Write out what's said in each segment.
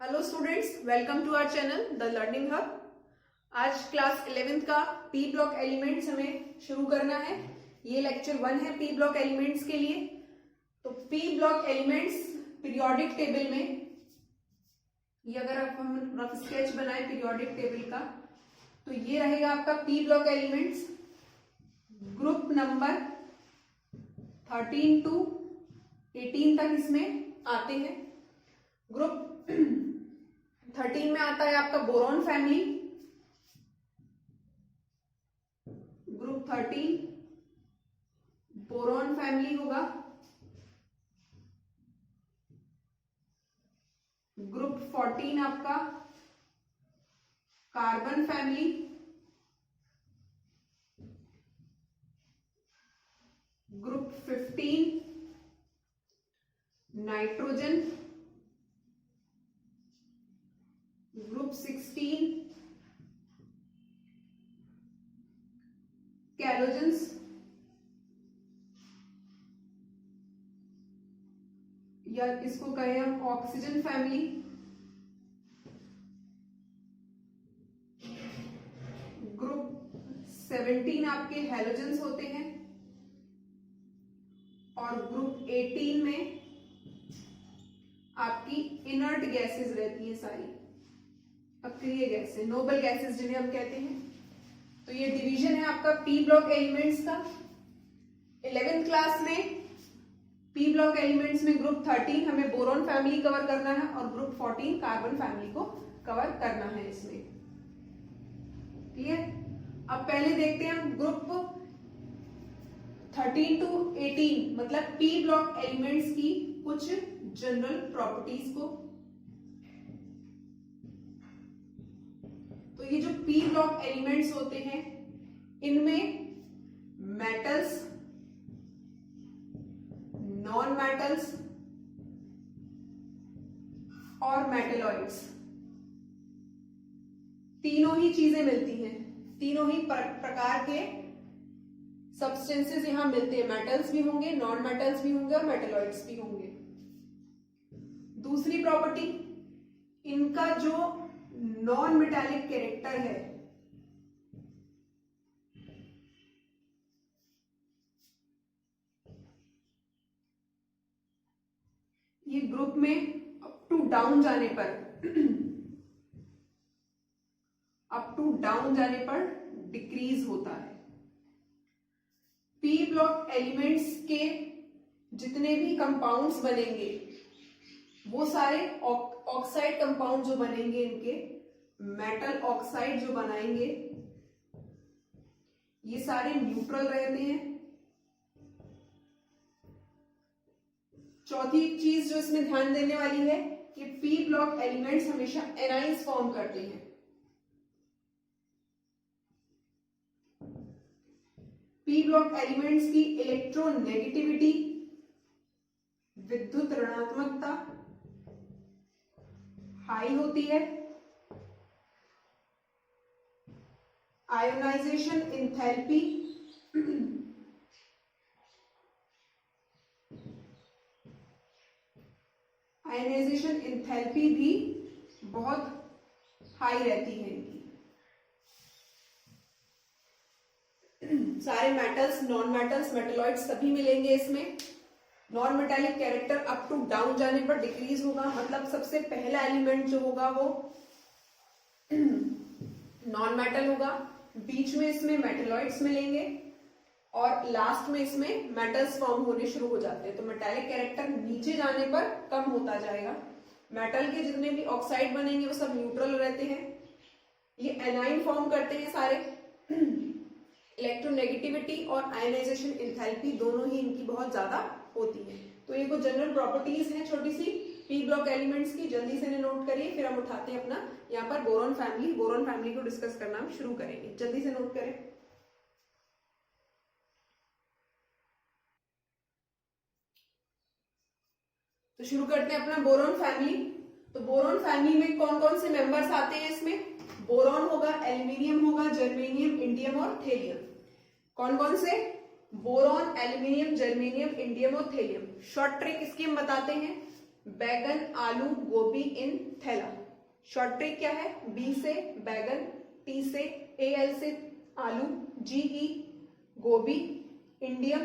Hello students, welcome to our channel the learning hub. आज class 11th का P block elements हमें शुरू करना है। ये लेक्चर 1 है पी ब्लॉक एलिमेंट्स के लिए। तो P block elements periodic table में, ये अगर हम रफ स्केच बनाए पीरियोडिक टेबल का, तो ये रहेगा आपका P block elements. Group number 13 to 18 तक इसमें आते हैं। ग्रुप 13 में आता है आपका boron family. Group 13 boron family होगा। ग्रुप 14 आपका carbon family. Group 15 nitrogen. Group 16 कैलोजेंस। या इसको कहें हम ऑक्सीजन फैमिली। ग्रुप 17 आपके हैलोजेंस होते हैं। और ग्रुप 18 में आपकी इनर्ट गैसेस रहती है, सारी अक्रिय गैसें, नोबल गैसेस जिन्हें हम कहते हैं। तो ये डिवीजन है आपका पी ब्लॉक एलिमेंट्स का। 11th क्लास में पी ब्लॉक एलिमेंट्स में ग्रुप 13 हमें बोरॉन फैमिली कवर करना है और ग्रुप 14 कार्बन फैमिली को कवर करना है इसमें। क्लियर? अब पहले देखते हैं हम ग्रुप 13 टू 18 मतलब पी ब्लॉक एलिमेंट्स की कुछ जनरल प्रॉपर्टीज को। तो ये जो पी ब्लॉक एलिमेंट्स होते हैं, इनमें मेटल्स, नॉन मेटल्स और मेटलॉइड्स, तीनों ही चीजें मिलती हैं। तीनों ही प्रकार के सब्सटेंसेस यहां मिलते हैं। मेटल्स भी होंगे, नॉन मेटल्स भी होंगे और मेटलॉइड्स भी होंगे। दूसरी प्रॉपर्टी, इनका जो नॉन मेटालिक कैरेक्टर है, ये ग्रुप में अप टू डाउन जाने पर डिक्रीज होता है। पी ब्लॉक एलिमेंट्स के जितने भी कंपाउंड्स बनेंगे, वो सारे ऑक्साइड कंपाउंड जो बनेंगे, इनके मेटल ऑक्साइड जो बनाएंगे, ये सारे न्यूट्रल रहते हैं। चौथी चीज जो इसमें ध्यान देने वाली है कि पी ब्लॉक एलिमेंट्स हमेशा एनाइंस फॉर्म करते हैं। पी ब्लॉक एलिमेंट्स की इलेक्ट्रोनेगेटिविटी, विद्युत ऋणात्मकता हाई होती है। आयोनाइजेशन एंथैल्पी भी बहुत हाई रहती है इनकी। सारे मेटल्स, नॉन मेटल्स, मेटलॉइड्स सभी मिलेंगे इसमें। Non metallic character up to down जाने पर डिक्रीज होगा, मतलब सबसे पहला एलिमेंट जो होगा वो नॉन मेटल होगा, बीच में इसमें मेटलॉइड्स मिलेंगे और लास्ट में इसमें मेटल्स फॉर्म होने शुरू हो जाते हैं। तो मेटालिक कैरेक्टर नीचे जाने पर कम होता जाएगा। मेटल के जितने भी ऑक्साइड बनेंगे वो सब न्यूट्रल रहते हैं। ये एनाइन फॉर्म करते हैं सारे। इलेक्ट्रोनेगेटिविटी और आयनाइजेशन एंथैल्पी दोनों ही इनकी बहुत ज्यादा होती है। तो ये कुछ जनरल प्रॉपर्टीज हैं छोटी सी पी ब्लॉक एलिमेंट्स की। जल्दी से नोट करिए, फिर हम उठाते हैं अपना यहाँ पर बोरॉन फैमिली को डिस्कस करना शुरू करेंगे। जल्दी से नोट करें। तो शुरू करते हैं अपना बोरॉन फैमिली। तो बोरॉन फैमिली में कौन कौन से मेंबर्स आते हैं इसमें? बोरॉन होगा, एल्यूमिनियम होगा, जर्मेनियम, इंडियम और थेलियम। कौन कौन से? बोरॉन, एल्यूमिनियम, जर्मेनियम, इंडियम और थेलियम। शॉर्ट ट्रिक इसकी हम बताते हैं। बैगन, आलू, गोभी इन थैला। शॉर्ट ट्रिक क्या है? बी से बैगन, टी से एल से आलू, जीई गोभी, इंडियम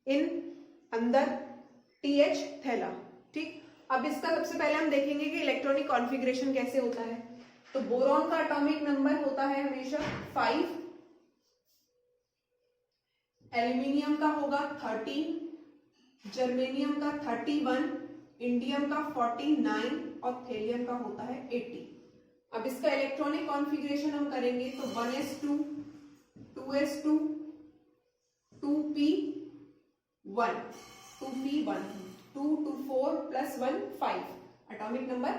इन अंदर, टीएच थैला। ठीक, अब इसका सबसे पहले हम देखेंगे कि इलेक्ट्रॉनिक कॉन्फ़िगरेशन कैसे होता है। तो बोरॉन का एटॉमिक नंबर होता है हमेशा 5, एल्यूमिनियम का होगा 13, जर्मेनियम का 31, इंडियम का 49 और थेलियम का होता है 80। अब इसका इलेक्ट्रॉनिक कॉन्फ़िगरेशन हम करेंगे तो 1s2, 2s2, 2p1, 2p1, 2 to 4 plus 1 5, atomic number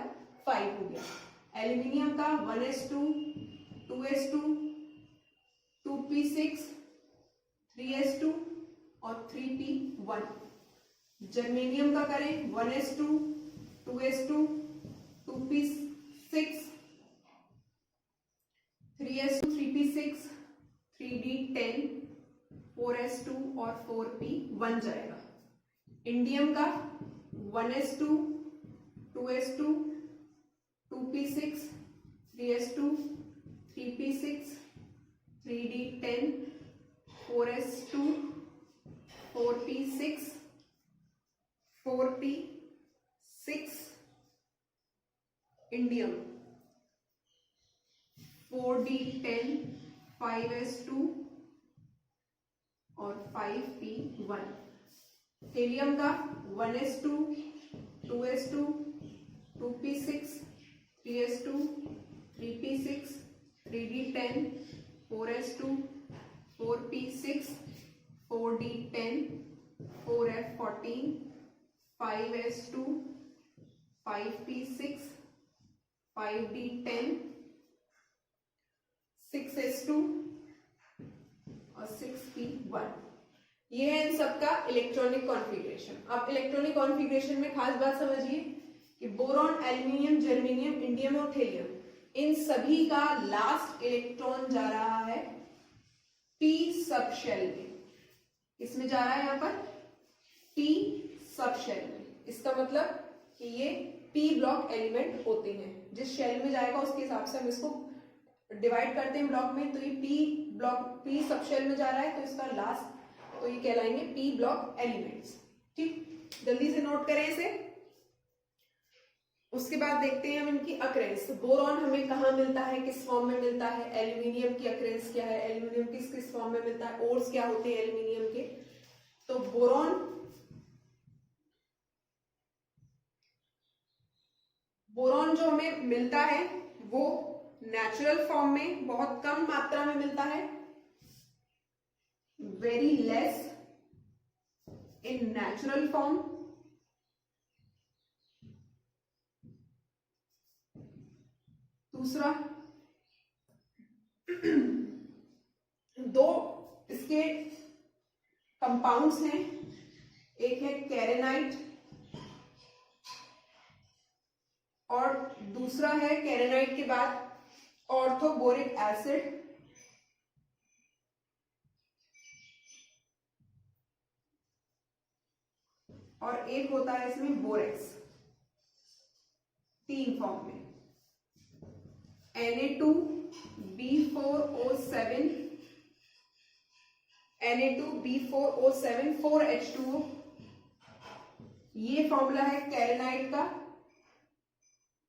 5 हो गया। एल्यूमिनियम का 1s2, 2s2, 2p6, 3s2 और 3p1। जर्मेनियम का करें 1s2, 2s2, 2p6, 3s2, 3p6, 3d10, 4s2 और 4p1 जाएगा। इंडियम का 1s2, 2s2, 2p6, 3s2, 3p6, 3d10, 4s2, 4p6, 4p6, indium 4d10, 5s2 और 5p1। थेलियम का 1s2, 2s2, 2p6, 3s2, 3p6, 3d10, 4s2, 4p6, 4d10, 4f14, 5s2, 5p6, 5d10, 6s2 और 6p1। ये है इन सबका electronic configuration. अब electronic configuration में खास बात समझिए कि बोरॉन, एल्यूमिनियम, जर्मेनियम, इंडियम और थेलियम, इन सभी का लास्ट इलेक्ट्रॉन जा रहा है पी सब शेल में। इसमें जा रहा है यहाँ पर पी सब शेल में। इसका मतलब कि ये पी ब्लॉक एलिमेंट होते हैं। जिस शेल में जाएगा उसके हिसाब से हम इसको डिवाइड करते हैं ब्लॉक में। तो ये P block, P sub shell में जा रहा है तो इसका लास्ट, तो ये कहलाएंगे पी ब्लॉक एलिमेंट्स। ठीक, जल्दी से नोट करें इसे। उसके बाद देखते हैं हम इनकी अक्रेंस। बोरॉन हमें कहाँ मिलता है, किस फॉर्म में मिलता है, एल्यूमिनियम की अक्रेंस क्या है, एल्यूमिनियम किस किस फॉर्म में मिलता है, ओर्स क्या होते हैं एल्यूमिनियम के। तो बोरॉन जो हमें मिलता है वो नेचुरल फॉर्म में बहुत कम मात्रा में मिलता है, very less in natural form. दूसरा, दो इसके कंपाउंड्स हैं, एक है कैरेनाइट और दूसरा है कैरेनाइट के बाद ऑर्थोबोरिक एसिड। और एक होता है इसमें बोरेक्स, 3 फॉर्म में, Na2B4O7, Na2B4O7, 4H2O। ये फॉर्मूला है कैरेनाइट का।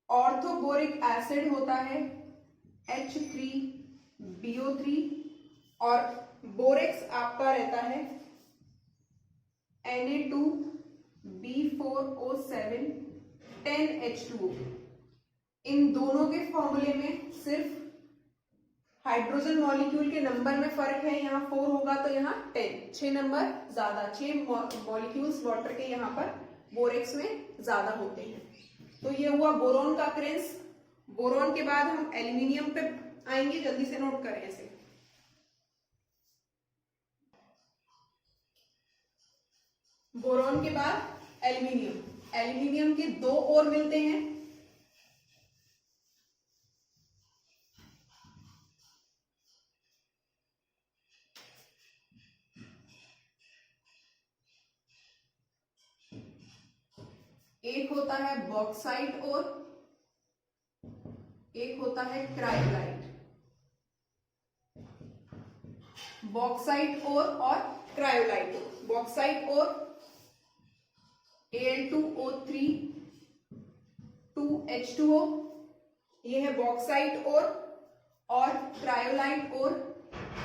ऑर्थोबोरिक एसिड होता है H3BO3 और बोरेक्स आपका रहता है Na2B4O7, 10H2O। इन दोनों के फॉर्मूले में सिर्फ हाइड्रोजन मॉलिक्यूल के नंबर में फर्क है। यहाँ 4 होगा तो यहाँ 10, 6 नंबर ज्यादा, 6 मॉलिक्यूल्स वाटर के यहाँ पर बोरेक्स में ज्यादा होते हैं। तो ये हुआ बोरॉन का अक्रेंस। बोरॉन के बाद हम एल्यूमिनियम पे आएंगे, जल्दी से नोट करें इसे। बोरॉन के बाद एल्यूमिनियम, एल्यूमिनियम के 2 और मिलते हैं, एक होता है बॉक्साइट और एक होता है क्रायोलाइट। बॉक्साइट और क्रायोलाइट। बॉक्साइट और Al2O3 2H2O, ये है बॉक्साइट और क्रायोलाइट और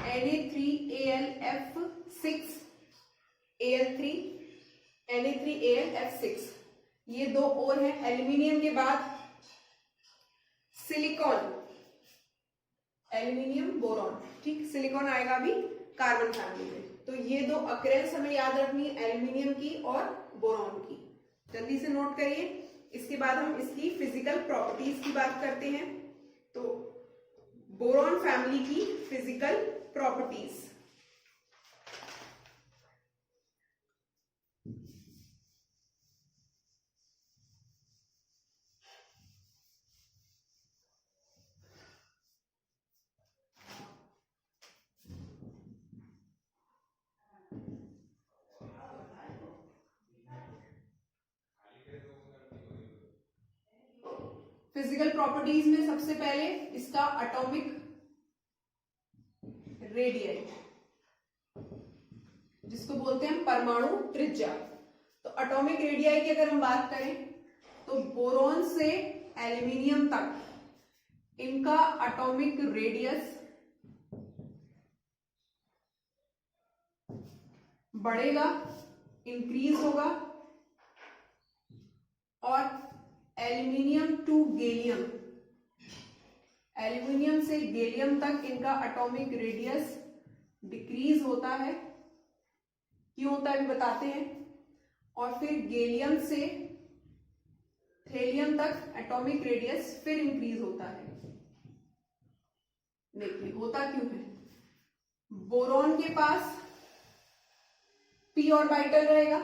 Na3Al6 ये दो और हैं। एल्यूमिनियम के बाद सिलिकॉन, एल्यूमिनियम बोरॉन, ठीक, सिलिकॉन आएगा अभी कार्बन फैमिली में। तो ये दो अक्रेंस हमें याद रखनी है, एल्यूमिनियम की और बोरॉन की। जल्दी से नोट करिए। इसके बाद हम इसकी फिजिकल प्रॉपर्टीज की बात करते हैं। तो बोरॉन फैमिली की फिजिकल प्रॉपर्टीज, फिजिकल प्रॉपर्टीज में सबसे पहले इसका एटॉमिक रेडियस, जिसको बोलते हैं परमाणु त्रिज्या। तो एटॉमिक रेडियस की अगर हम बात करें तो बोरॉन से एल्यूमिनियम तक इनका एटॉमिक रेडियस बढ़ेगा, इंक्रीज होगा, और एल्यूमिनियम टू गैलियम, एल्यूमिनियम से गैलियम तक इनका एटॉमिक रेडियस डिक्रीज होता है। क्यों होता है भी बताते हैं। और फिर गैलियम से थेलियम तक एटॉमिक रेडियस फिर इंक्रीज होता है। देखिए होता क्यों है। बोरॉन के पास p ऑर्बिटल रहेगा,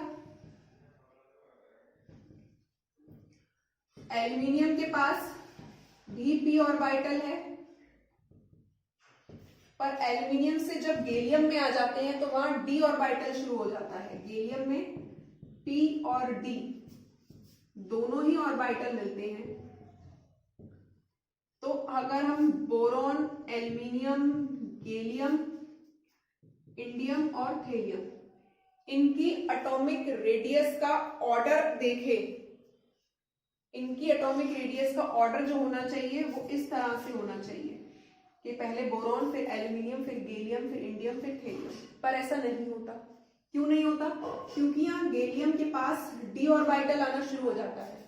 एल्यूमिनियम के पास भी p ऑर्बिटल है, पर एल्यूमिनियम से जब गैलियम में आ जाते हैं तो वहां d ऑर्बिटल शुरू हो जाता है। गैलियम में p और d दोनों ही ऑर्बिटल मिलते हैं। तो अगर हम बोरॉन, एल्यूमिनियम, गैलियम, इंडियम और थेलियम, इनकी एटॉमिक रेडियस का ऑर्डर देखें, इनकी एटॉमिक रेडियस का ऑर्डर जो होना चाहिए वो इस तरह से होना चाहिए कि पहले बोरॉन, फिर एल्यूमिनियम, फिर गैलियम, फिर इंडियम, फिर थेलियम। पर ऐसा नहीं होता। क्यों नहीं होता? क्योंकि यहाँ गैलियम के पास d ऑर्बिटल आना शुरू हो जाता है।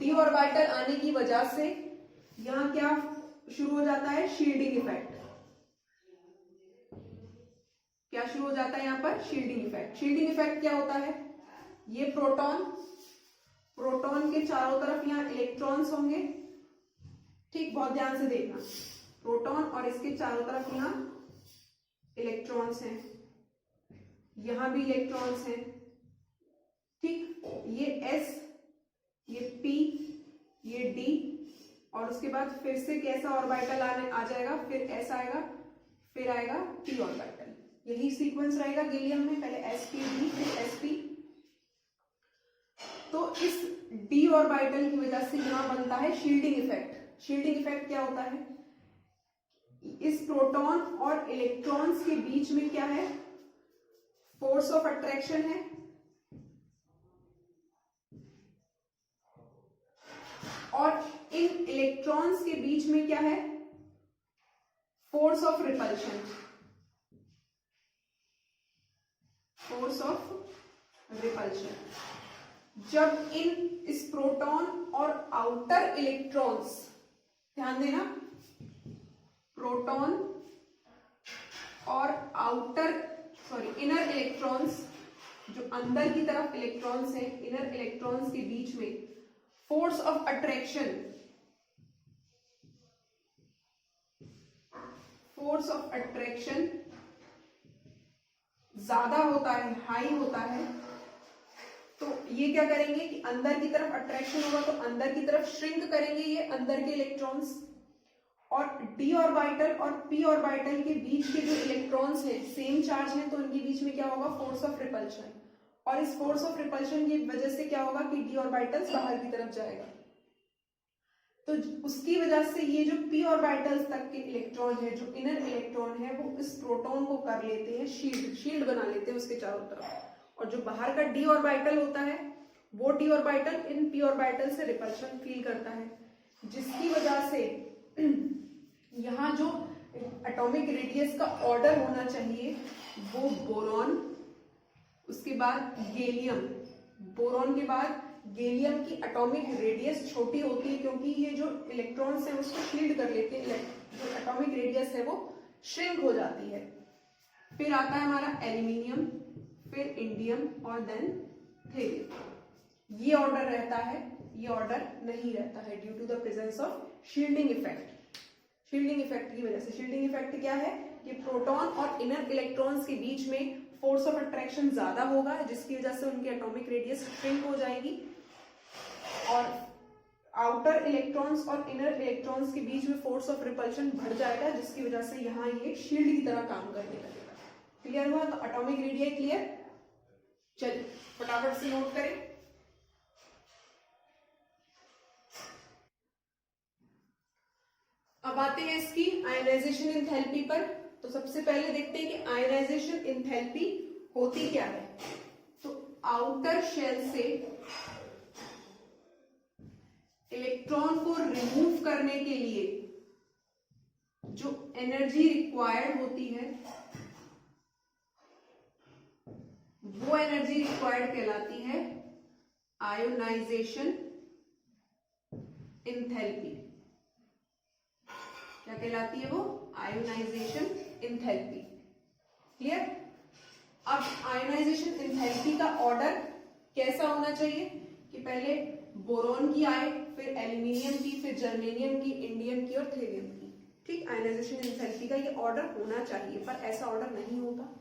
d ऑर्बिटल आने की वजह से यहाँ क्या शुरू हो जाता है? Shielding effect. क्या शुरू हो जाता है यहाँ पर? Shielding effect. शील्डिंग इफेक्ट क्या होता है? ये प्रोटॉन के चारों तरफ यहाँ इलेक्ट्रॉन्स होंगे, ठीक, बहुत ध्यान से देखना। प्रोटॉन और इसके चारों तरफ यहाँ इलेक्ट्रॉन्स हैं, यहां भी इलेक्ट्रॉन्स हैं, ठीक। ये s, ये p, ये d, और उसके बाद फिर से कैसा ऑर्बिटल आ जाएगा? फिर s आएगा, फिर आएगा p ऑर्बिटल। यही सीक्वेंस रहेगा गैलियम में, पहले sp d फिर sp। तो इस d ऑर्बिटल की वजह से यहां बनता है शील्डिंग इफेक्ट। शील्डिंग इफेक्ट क्या होता है? इस प्रोटॉन और इलेक्ट्रॉन्स के बीच में क्या है? फोर्स ऑफ अट्रैक्शन है, और इन इलेक्ट्रॉन्स के बीच में क्या है? Force of repulsion. Force of repulsion. जब इस प्रोटॉन और आउटर इलेक्ट्रॉन्स, ध्यान देना, प्रोटॉन और इनर इलेक्ट्रॉन्स, जो अंदर की तरफ इलेक्ट्रॉन्स हैं, इनर इलेक्ट्रॉन्स के बीच में फोर्स ऑफ अट्रैक्शन ज्यादा होता है, हाई होता है। तो ये क्या करेंगे कि अंदर की तरफ अट्रैक्शन होगा तो अंदर की तरफ श्रिंक करेंगे ये अंदर के इलेक्ट्रॉन्स, और d ऑर्बिटल और p ऑर्बिटल के बीच के जो इलेक्ट्रॉन्स हैं सेम चार्ज हैं, तो इनके बीच में क्या होगा? Force of repulsion. और इस फोर्स ऑफ रिपल्शन की वजह से क्या होगा कि डी ऑर्बिटल्स बाहर की तरफ जाएगा। तो उसकी वजह से ये जो पी ऑर्बिटल्स तक के इलेक्ट्रॉन है, जो इनर इलेक्ट्रॉन है, वो इस प्रोटॉन को कर लेते हैं शील्ड बना लेते हैं उसके चारों तरफ। और जो बाहर का डी ऑर्बिटल होता है वो D orbital in P orbital से रिपल्शन फील करता है, जिसकी वजह से यहाँ जो एटॉमिक रेडियस का ऑर्डर होना चाहिए वो बोरॉन, उसके बाद गैलियम, बोरॉन के बाद गैलियम की एटॉमिक रेडियस छोटी होती है क्योंकि ये जो इलेक्ट्रॉन्स हैं उसको शील्ड कर लेते हैं, जो एटॉमिक रेडियस है वो श्रिंक हो जाती है। फिर आता है हमारा एल्यूमिनियम, फिर इंडियम और देन थेरियम। ये ऑर्डर रहता है, ये ऑर्डर नहीं रहता है due to the presence of shielding effect. Shielding effect की वजह से, शील्डिंग इफेक्ट क्या है कि प्रोटॉन और इनर इलेक्ट्रॉन्स के बीच में फोर्स ऑफ अट्रैक्शन ज्यादा होगा, जिसकी वजह से उनकी एटॉमिक रेडियस श्रिंक हो जाएगी और आउटर इलेक्ट्रॉन्स और इनर इलेक्ट्रॉन्स के बीच में फोर्स ऑफ रिपल्शन बढ़ जाएगा, जिसकी वजह से यहाँ ये शील्ड की तरह काम करने लगेगा। क्लियर हुआ? तो एटॉमिक रेडियस क्लियर। चलिए फटाफट से नोट करें। अब आते हैं इसकी आयनाइजेशन एंथैल्पी पर। तो सबसे पहले देखते हैं कि आयनाइजेशन एंथैल्पी होती क्या है। तो आउटर शेल से इलेक्ट्रॉन को रिमूव करने के लिए जो एनर्जी रिक्वायर्ड होती है वो एनर्जी रिक्वायर्ड कहलाती है आयोनाइजेशन एंथैल्पी। क्या कहलाती है वो? Ionisation enthalpy. क्लियर? अब आयोनाइजेशन एंथैल्पी का ऑर्डर कैसा होना चाहिए कि पहले बोरॉन की आए, फिर एल्यूमिनियम की, फिर जर्मेनियम की, इंडियम की और थेरियम की। ठीक, आयोनाइजेशन एंथैल्पी का ये ऑर्डर होना चाहिए, पर ऐसा ऑर्डर नहीं होता।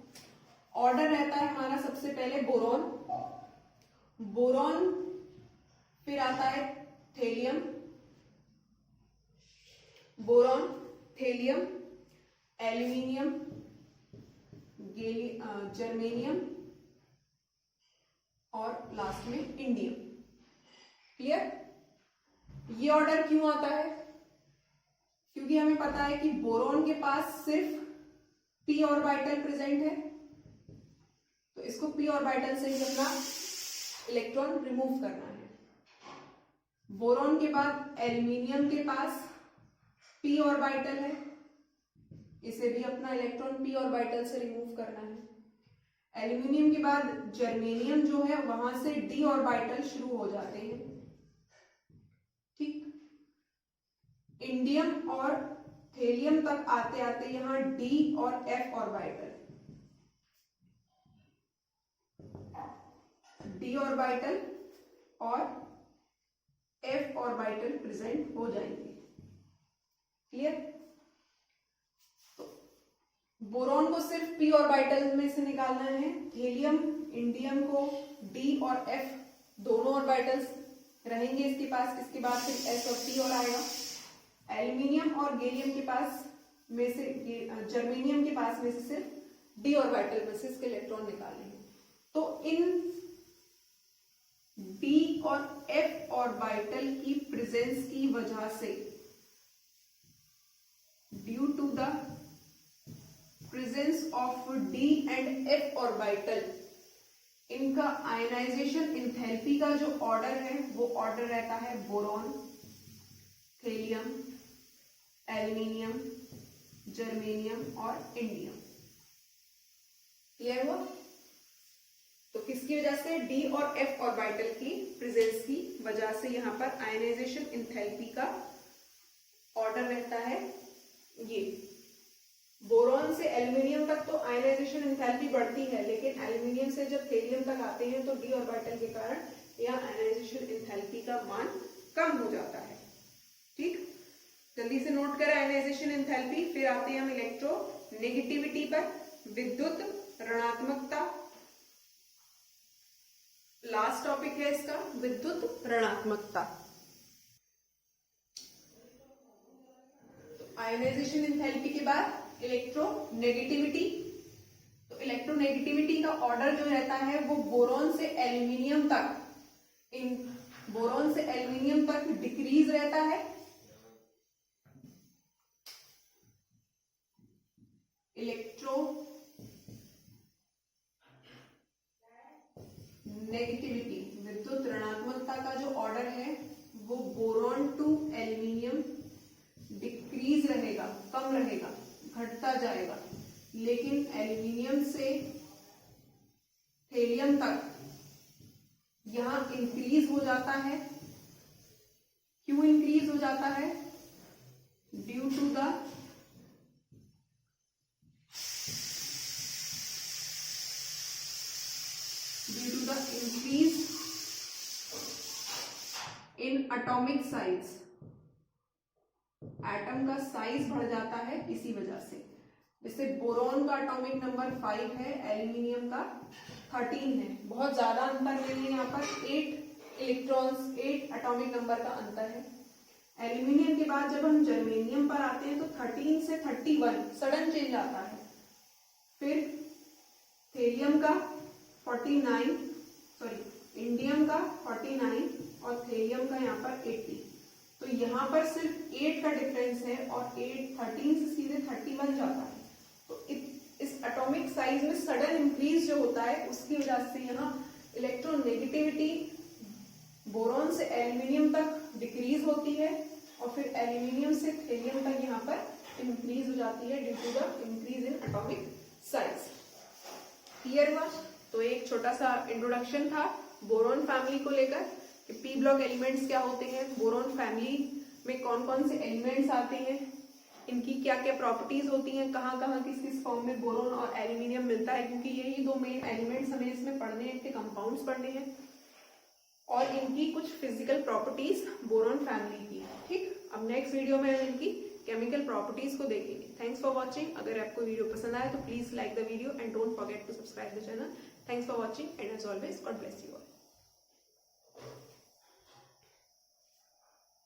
ऑर्डर रहता है हमारा सबसे पहले बोरॉन, बोरॉन, फिर आता है thallium, boron, thallium, aluminium, germanium और लास्ट में इंडियम। क्लियर? ये ऑर्डर क्यों आता है? क्योंकि हमें पता है कि बोरॉन के पास सिर्फ पी ऑर्बिटल प्रेजेंट है, तो इसको पी ऑर्बिटल से ही अपना इलेक्ट्रॉन रिमूव करना है। बोरॉन के बाद एल्यूमिनियम के पास पी ऑर्बिटल है, इसे भी अपना इलेक्ट्रॉन पी ऑर्बिटल से रिमूव करना है। एल्यूमिनियम के बाद जर्मेनियम जो है वहां से डी ऑर्बिटल शुरू हो जाते हैं। ठीक, इंडियम और थेलियम तक आते आते यहां डी और एफ ऑर्बिटल, डी ऑर्बिटल और एफ ऑर्बिटल प्रेजेंट हो जाएंगे। क्लियर? तो बोरॉन को सिर्फ पी ऑर्बिटल में से निकालना है, थेलियम, इंडियम को डी और एफ दोनों ऑर्बिटल्स रहेंगे इसके पास, इसके बाद फिर एस और पी और आएगा। एल्यूमिनियम और गैलियम के पास में से, जर्मेनियम के पास में से सिर्फ डी ऑर्बिटल में से इसके इलेक्ट्रॉन निकालेंगे। तो इन डी और एफ ऑर्बिटल की प्रेजेंस की वजह से, due to the presence of D and F orbital, इनका आयनाइजेशन एंथैल्पी का जो ऑर्डर है वो ऑर्डर रहता है बोरॉन, थेलियम, एल्यूमिनियम, जर्मेनियम और इंडियम। क्लियर हुआ? तो किसकी वजह से? डी और एफ ऑर्बिटल की प्रेजेंस की वजह से यहां पर आयनाइजेशन एंथैल्पी का ऑर्डर रहता है ये। बोरॉन से एल्यूमिनियम तक तो आयनाइजेशन एंथैल्पी बढ़ती है, लेकिन एल्यूमिनियम से जब थेलियम तक आते हैं तो डी ऑर्बिटल के कारण यह आयनाइजेशन एंथैल्पी का मान कम हो जाता है। ठीक, जल्दी से नोट करें आयनाइजेशन एंथैल्पी। फिर आते हैं हम इलेक्ट्रो नेगेटिविटी पर, विद्युत ऋणात्मकता। लास्ट टॉपिक है इसका विद्युत ऋणात्मकता। तो आयनाइजेशन एंथैल्पी के बाद इलेक्ट्रो नेगेटिविटी। तो तो इलेक्ट्रोनेगेटिविटी का ऑर्डर जो रहता है वो बोरॉन से एल्यूमिनियम तक, इन बोरॉन से एल्यूमिनियम तक डिक्रीज रहता है। इलेक्ट्रो नेगेटिविटी, विद्युत ऋणात्मकता का जो ऑर्डर है वो बोरॉन टू एल्यूमिनियम डिक्रीज रहेगा, कम रहेगा, घटता जाएगा, लेकिन एल्यूमिनियम से थेलियम तक यहां इंक्रीज हो जाता है। क्यों इंक्रीज हो जाता है? Due to the increase in atomic size, atom का साइज बढ़ जाता है इसी वजह से। जैसे बोरॉन का एटॉमिक नंबर 5 है, एल्यूमिनियम का 13 है, बहुत ज्यादा अंतर नहीं है, यहाँ पर 8 इलेक्ट्रॉन्स, 8 एटॉमिक नंबर का अंतर है। एल्यूमिनियम के बाद जब हम जर्मेनियम पर आते हैं तो 13 से 31 सडन चेंज आता है। फिर थेलियम का 49, सॉरी इंडियम का 49 और थेलियम का यहाँ पर 80। तो यहाँ पर सिर्फ 8 का डिफरेंस है और 8 13 से सीधे 31 जाता है। तो इस एटॉमिक साइज में सडन इंक्रीज जो होता है उसकी वजह से यहाँ इलेक्ट्रोनेगेटिविटी बोरॉन से एल्यूमिनियम तक डिक्रीज होती है और फिर एल्यूमिनियम से थेलियम तक यहाँ पर इंक्रीज हो जाती है due to the increase in atomic size. Clear हुआ? तो एक छोटा सा इंट्रोडक्शन था बोरॉन फैमिली को लेकर कि पी ब्लॉक एलिमेंट्स क्या होते हैं, बोरॉन फैमिली में कौन कौन से एलिमेंट्स आते हैं, इनकी क्या क्या प्रॉपर्टीज होती हैं, कहाँ कहाँ किस किस फॉर्म में बोरॉन और एल्यूमिनियम मिलता है, क्योंकि यही दो मेन एलिमेंट्स हमें इसमें पढ़ने हैं, इनके कंपाउंड्स पढ़ने हैं, और इनकी कुछ फिजिकल प्रॉपर्टीज बोरॉन फैमिली की। ठीक, अब नेक्स्ट वीडियो में हम इनकी केमिकल प्रॉपर्टीज को देखेंगे। Thanks for watching. अगर आपको वीडियो पसंद आए तो please like the video and don't forget to subscribe the channel. Thanks for watching and as always, God bless you all.